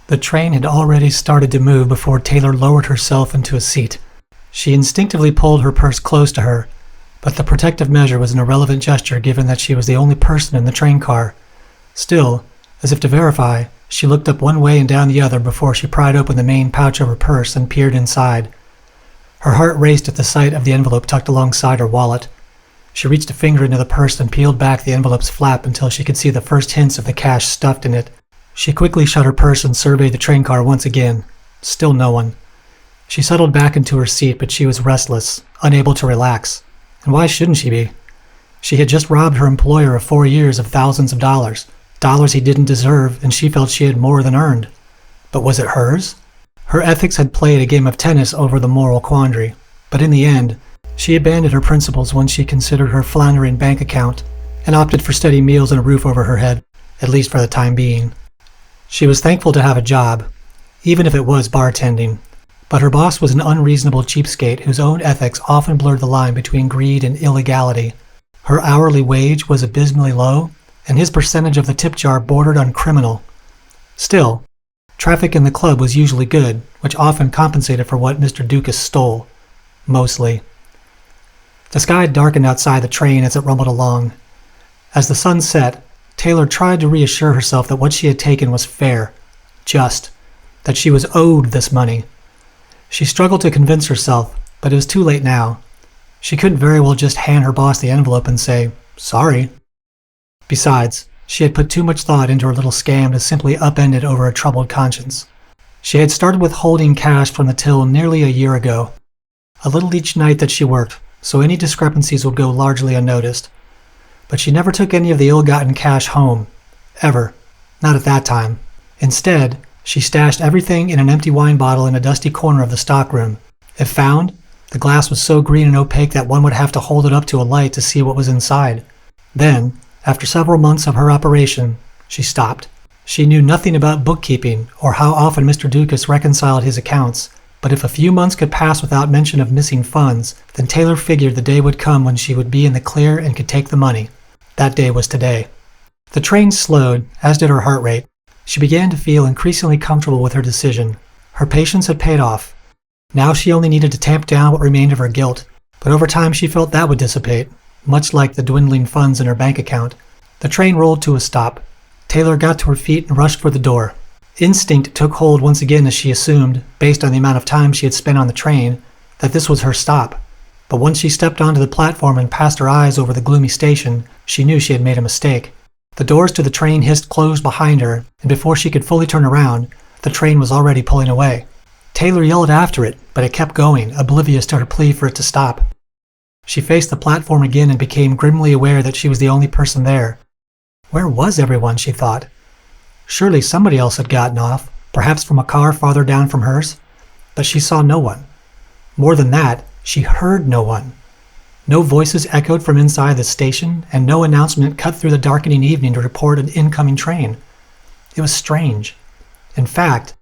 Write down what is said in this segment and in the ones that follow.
The train had already started to move before Taylor lowered herself into a seat. She instinctively pulled her purse close to her, but the protective measure was an irrelevant gesture given that she was the only person in the train car. Still, as if to verify, she looked up one way and down the other before she pried open the main pouch of her purse and peered inside. Her heart raced at the sight of the envelope tucked alongside her wallet. She reached a finger into the purse and peeled back the envelope's flap until she could see the first hints of the cash stuffed in it. She quickly shut her purse and surveyed the train car once again. Still no one. She settled back into her seat, but she was restless, unable to relax. And why shouldn't she be? She had just robbed her employer of 4 years of thousands of dollars, dollars he didn't deserve, and she felt she had more than earned. But was it hers? Her ethics had played a game of tennis over the moral quandary, but in the end, she abandoned her principles when she considered her floundering bank account and opted for steady meals and a roof over her head, at least for the time being. She was thankful to have a job, even if it was bartending, but her boss was an unreasonable cheapskate whose own ethics often blurred the line between greed and illegality. Her hourly wage was abysmally low, and his percentage of the tip jar bordered on criminal. Still, traffic in the club was usually good, which often compensated for what Mr. Dukas stole. Mostly. The sky darkened outside the train as it rumbled along. As the sun set, Taylor tried to reassure herself that what she had taken was fair, just, that she was owed this money. She struggled to convince herself, but it was too late now. She couldn't very well just hand her boss the envelope and say, "Sorry." Besides, she had put too much thought into her little scam to simply upend it over a troubled conscience. She had started withholding cash from the till nearly a year ago. A little each night that she worked, so any discrepancies would go largely unnoticed. But she never took any of the ill-gotten cash home. Ever. Not at that time. Instead, she stashed everything in an empty wine bottle in a dusty corner of the stockroom. If found, the glass was so green and opaque that one would have to hold it up to a light to see what was inside. Then, after several months of her operation, she stopped. She knew nothing about bookkeeping or how often Mr. Dukas reconciled his accounts, but if a few months could pass without mention of missing funds, then Taylor figured the day would come when she would be in the clear and could take the money. That day was today. The train slowed, as did her heart rate. She began to feel increasingly comfortable with her decision. Her patience had paid off. Now she only needed to tamp down what remained of her guilt, but over time she felt that would dissipate, much like the dwindling funds in her bank account. The train rolled to a stop. Taylor got to her feet and rushed for the door. Instinct took hold once again as she assumed, based on the amount of time she had spent on the train, that this was her stop. But once she stepped onto the platform and passed her eyes over the gloomy station, she knew she had made a mistake. The doors to the train hissed closed behind her, and before she could fully turn around, the train was already pulling away. Taylor yelled after it, but it kept going, oblivious to her plea for it to stop. She faced the platform again and became grimly aware that she was the only person there. Where was everyone, she thought? Surely somebody else had gotten off, perhaps from a car farther down from hers, but she saw no one. More than that, she heard no one. No voices echoed from inside the station, and no announcement cut through the darkening evening to report an incoming train. It was strange. In fact,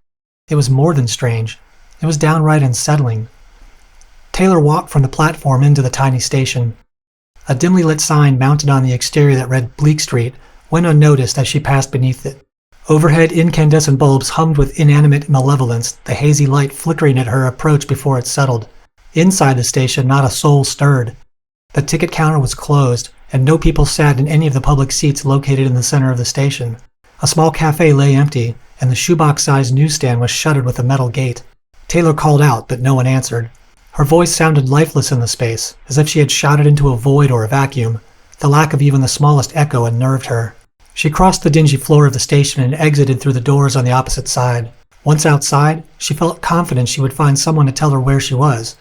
it was more than strange. It was downright unsettling. Taylor walked from the platform into the tiny station. A dimly lit sign mounted on the exterior that read BLEAK Street went unnoticed as she passed beneath it. Overhead incandescent bulbs hummed with inanimate malevolence, the hazy light flickering at her approach before it settled. Inside the station, not a soul stirred. The ticket counter was closed, and no people sat in any of the public seats located in the center of the station. A small cafe lay empty, and the shoebox-sized newsstand was shuttered with a metal gate. Taylor called out, but no one answered. Her voice sounded lifeless in the space, as if she had shouted into a void or a vacuum. The lack of even the smallest echo unnerved her. She crossed the dingy floor of the station and exited through the doors on the opposite side. Once outside, she felt confident she would find someone to tell her where she was.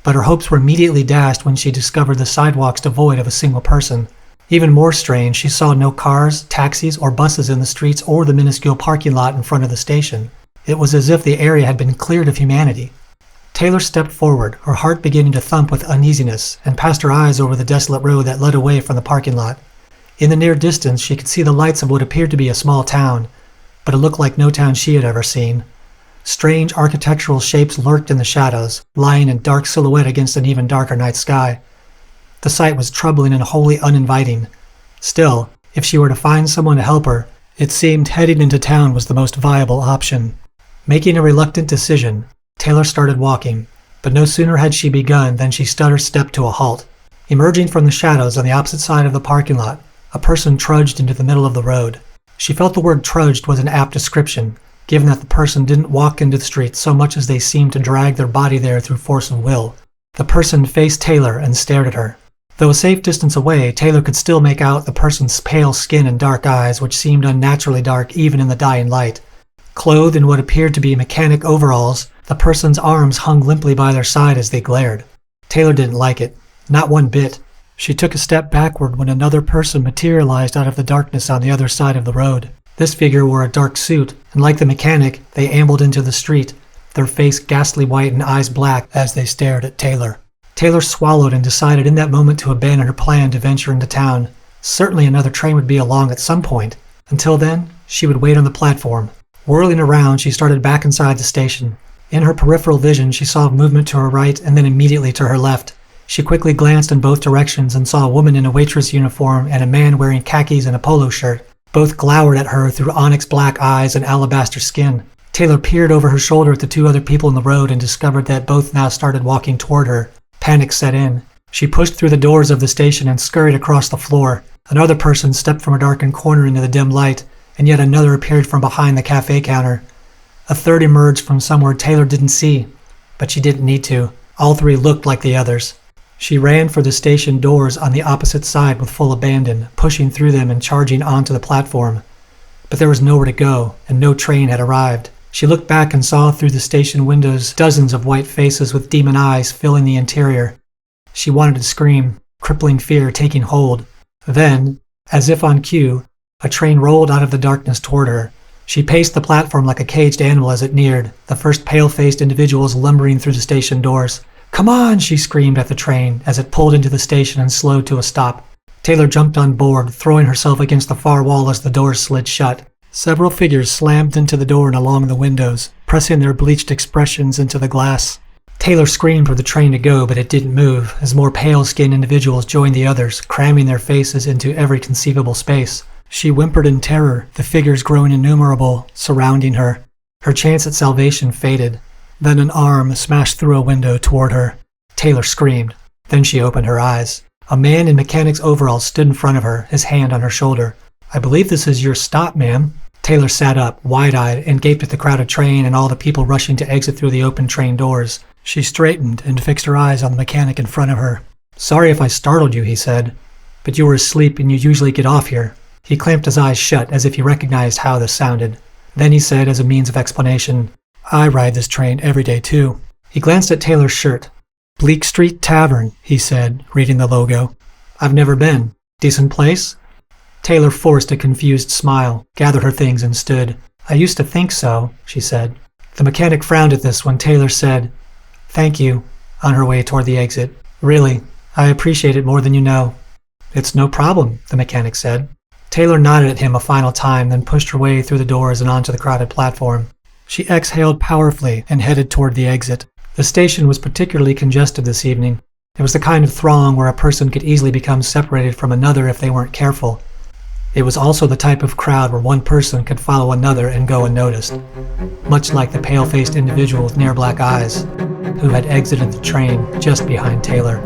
But her hopes were immediately dashed when she discovered the sidewalks devoid of a single person. Even more strange, she saw no cars, taxis, or buses in the streets or the minuscule parking lot in front of the station. It was as if the area had been cleared of humanity. Taylor stepped forward, her heart beginning to thump with uneasiness, and passed her eyes over the desolate road that led away from the parking lot. In the near distance, she could see the lights of what appeared to be a small town, but it looked like no town she had ever seen. Strange architectural shapes lurked in the shadows, lying in dark silhouette against an even darker night sky. The sight was troubling and wholly uninviting. Still, if she were to find someone to help her, it seemed heading into town was the most viable option. Making a reluctant decision, Taylor started walking, but no sooner had she begun than she stuttered step to a halt. Emerging from the shadows on the opposite side of the parking lot, a person trudged into the middle of the road. She felt the word trudged was an apt description, given that the person didn't walk into the street so much as they seemed to drag their body there through force of will. The person faced Taylor and stared at her. Though a safe distance away, Taylor could still make out the person's pale skin and dark eyes, which seemed unnaturally dark even in the dying light. Clothed in what appeared to be mechanic overalls, the person's arms hung limply by their side as they glared. Taylor didn't like it. Not one bit. She took a step backward when another person materialized out of the darkness on the other side of the road. This figure wore a dark suit, and like the mechanic, they ambled into the street, their face ghastly white and eyes black as they stared at Taylor. Taylor swallowed and decided in that moment to abandon her plan to venture into town. Certainly another train would be along at some point. Until then, she would wait on the platform. Whirling around, she started back inside the station. In her peripheral vision, she saw movement to her right and then immediately to her left. She quickly glanced in both directions and saw a woman in a waitress uniform and a man wearing khakis and a polo shirt. Both glowered at her through onyx black eyes and alabaster skin. Taylor peered over her shoulder at the two other people in the road and discovered that both now started walking toward her. Panic set in. She pushed through the doors of the station and scurried across the floor. Another person stepped from a darkened corner into the dim light, and yet another appeared from behind the cafe counter. A third emerged from somewhere Taylor didn't see, but she didn't need to. All three looked like the others. She ran for the station doors on the opposite side with full abandon, pushing through them and charging onto the platform. But there was nowhere to go, and no train had arrived. She looked back and saw through the station windows dozens of white faces with demon eyes filling the interior. She wanted to scream, crippling fear taking hold. Then, as if on cue, a train rolled out of the darkness toward her. She paced the platform like a caged animal as it neared, the first pale-faced individuals lumbering through the station doors. "Come on!" she screamed at the train as it pulled into the station and slowed to a stop. Taylor jumped on board, throwing herself against the far wall as the doors slid shut. Several figures slammed into the door and along the windows, pressing their bleached expressions into the glass. Taylor screamed for the train to go, but it didn't move, as more pale-skinned individuals joined the others, cramming their faces into every conceivable space. She whimpered in terror, the figures growing innumerable, surrounding her. Her chance at salvation faded. Then an arm smashed through a window toward her. Taylor screamed. Then she opened her eyes. A man in mechanic's overalls stood in front of her, his hand on her shoulder. "I believe this is your stop, ma'am." Taylor sat up, wide-eyed, and gaped at the crowded train and all the people rushing to exit through the open train doors. She straightened and fixed her eyes on the mechanic in front of her. "Sorry if I startled you," he said, "but you were asleep and you usually get off here." He clamped his eyes shut as if he recognized how this sounded. Then he said as a means of explanation, "I ride this train every day too." He glanced at Taylor's shirt. "Bleak Street Tavern," he said, reading the logo. "I've never been. Decent place?" Taylor forced a confused smile, gathered her things and stood. "I used to think so," she said. The mechanic frowned at this when Taylor said, "Thank you," on her way toward the exit. "Really, I appreciate it more than you know." "It's no problem," the mechanic said. Taylor nodded at him a final time, then pushed her way through the doors and onto the crowded platform. She exhaled powerfully and headed toward the exit. The station was particularly congested this evening. It was the kind of throng where a person could easily become separated from another if they weren't careful. It was also the type of crowd where one person could follow another and go unnoticed, much like the pale-faced individual with near black eyes, who had exited the train just behind Taylor.